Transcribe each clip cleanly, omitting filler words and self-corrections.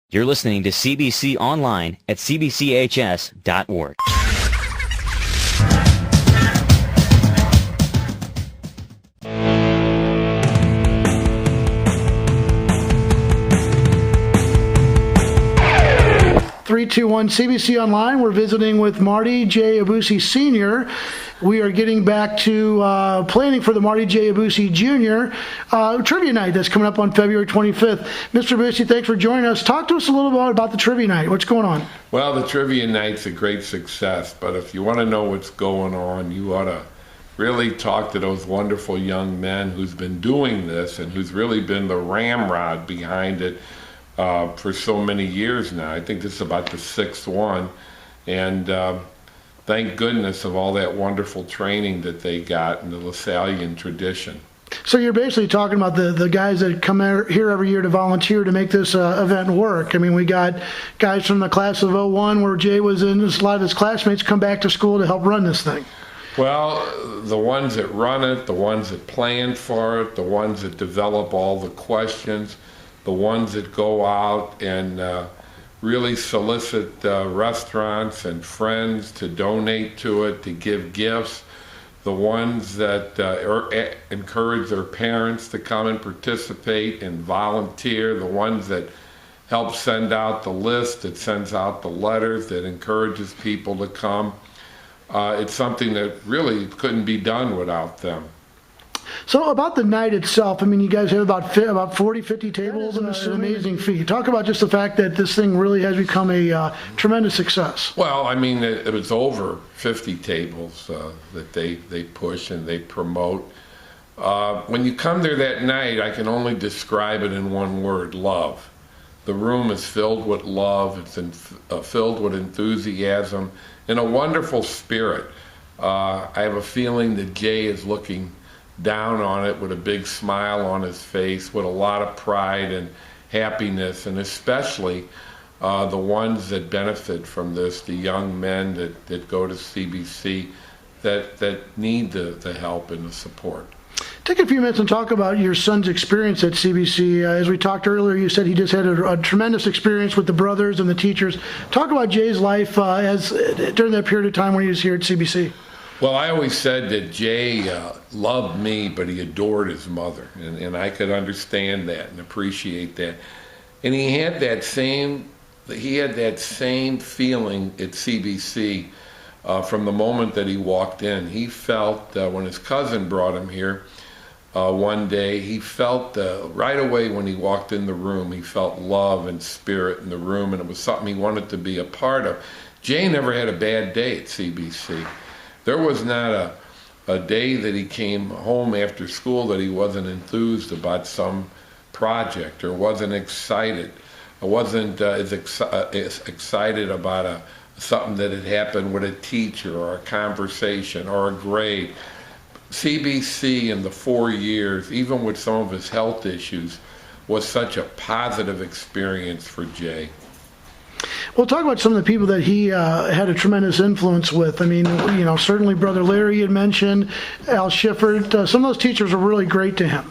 You're listening to CBC Online at cbchs.org. Three, two, one, CBC Online. We're visiting with Martie JayAboussie Sr. We are getting back to planning for the Martie JayAboussie Jr. Trivia Night that's coming up on February 25th. Mr. Aboussie, thanks for joining us. Talk to us a little bit about the Trivia Night. What's going on? Well, the Trivia Night's a great success, but if you want to know what's going on, you ought to really talk to those wonderful young men who's been doing this and who's really been the ramrod behind it for so many years now. I think this is about the sixth one, and thank goodness of all that wonderful training that they got in the Lasallian tradition. So you're basically talking about the guys that come here every year to volunteer to make this event work. I mean, we got guys from the class of '01 where Jay was in, a lot of his classmates come back to school to help run this thing. Well, the ones that run it, the ones that plan for it, the ones that develop all the questions, the ones that go out and really solicit restaurants and friends to donate to it, to give gifts, the ones that encourage their parents to come and participate and volunteer, the ones that help send out the list, that sends out the letters, that encourages people to come. It's something that really couldn't be done without them. So about the night itself, I mean, you guys have about 40, 50 tables, and it's an amazing feat. Talk about just the fact that this thing really has become a tremendous success. Well, I mean, it was over 50 tables that they push and they promote. When you come there that night, I can only describe it in one word: love. The room is filled with love. It's filled with enthusiasm and a wonderful spirit. I have a feeling that Jay is looking down on it with a big smile on his face, with a lot of pride and happiness, and especially the ones that benefit from this, the young men that go to CBC that need the help and the support. Take a few minutes and talk about your son's experience at CBC. As we talked earlier, you said he just had a tremendous experience with the brothers and the teachers. Talk about Jay's life during that period of time when he was here at CBC. Well, I always said that Jay loved me, but he adored his mother, and I could understand that and appreciate that. And he had that same feeling at CBC from the moment that he walked in. He felt when his cousin brought him here one day, he felt right away when he walked in the room, he felt love and spirit in the room, and it was something he wanted to be a part of. Jay never had a bad day at CBC. There was not a day that he came home after school that he wasn't enthused about some project or wasn't excited. Or wasn't as excited about something that had happened with a teacher or a conversation or a grade. CBC in the 4 years, even with some of his health issues, was such a positive experience for Jay. Well, talk about some of the people that he had a tremendous influence with. I mean, certainly Brother Larry had mentioned, Al Schiffert. Some of those teachers were really great to him.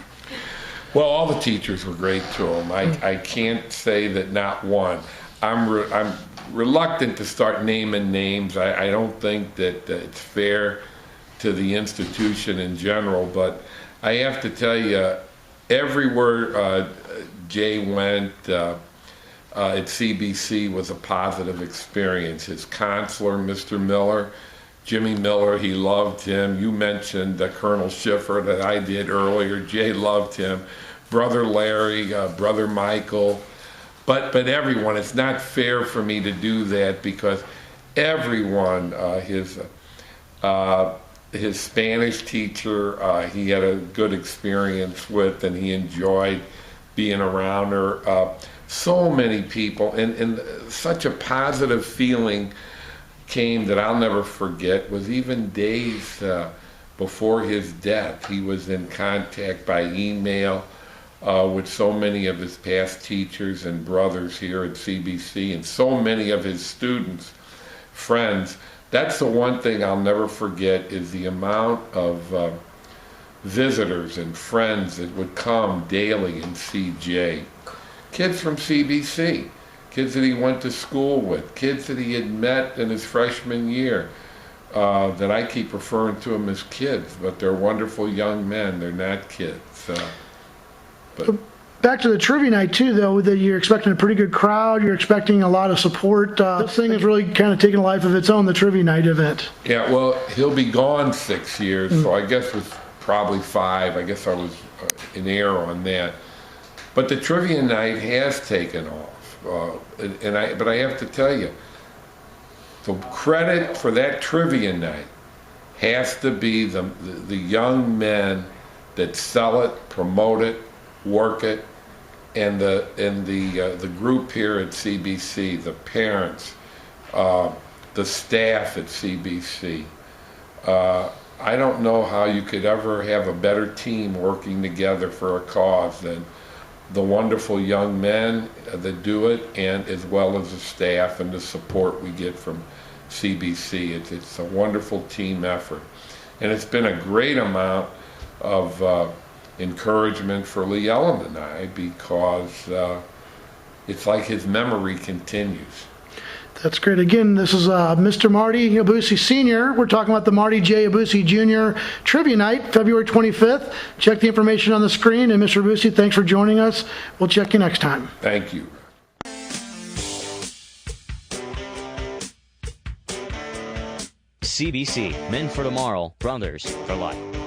Well, all the teachers were great to him. I can't say that not one. I'm reluctant to start naming names. I don't think that it's fair to the institution in general, but I have to tell you, everywhere Jay went, at CBC was a positive experience. His counselor, Mr. Miller, Jimmy Miller, he loved him. You mentioned Colonel Schiffer that I did earlier. Jay loved him. Brother Larry, Brother Michael, but everyone. It's not fair for me to do that because everyone, his Spanish teacher, he had a good experience with, and he enjoyed being around her. So many people, and such a positive feeling came that I'll never forget. Was even days before his death, he was in contact by email with so many of his past teachers and brothers here at CBC, and so many of his students, friends. That's the one thing I'll never forget, is the amount of visitors and friends that would come daily and see Jay. Kids from CBC, kids that he went to school with, kids that he had met in his freshman year, that I keep referring to them as kids, but they're wonderful young men. They're not kids. But back to the trivia night too, though, that you're expecting a pretty good crowd. You're expecting a lot of support. This thing is really kind of taking a life of its own, the trivia night event. Yeah, well, he'll be gone 6 years, so I guess it was probably 5. I guess I was in error on that. But the trivia night has taken off, but I have to tell you, the credit for that trivia night has to be the young men that sell it, promote it, work it, and the group here at CBC, the parents, the staff at CBC. I don't know how you could ever have a better team working together for a cause than the wonderful young men that do it, and as well as the staff and the support we get from CBC. It's a wonderful team effort. And it's been a great amount of encouragement for Lee Ellen and I, because it's like his memory continues. That's great. Again, this is Mr. Martie Aboussie Sr. We're talking about the Martie J. Aboussie Jr. Trivia Night, February 25th. Check the information on the screen. And Mr. Aboussie, thanks for joining us. We'll check you next time. Thank you. CBC, Men for Tomorrow, Brothers for Life.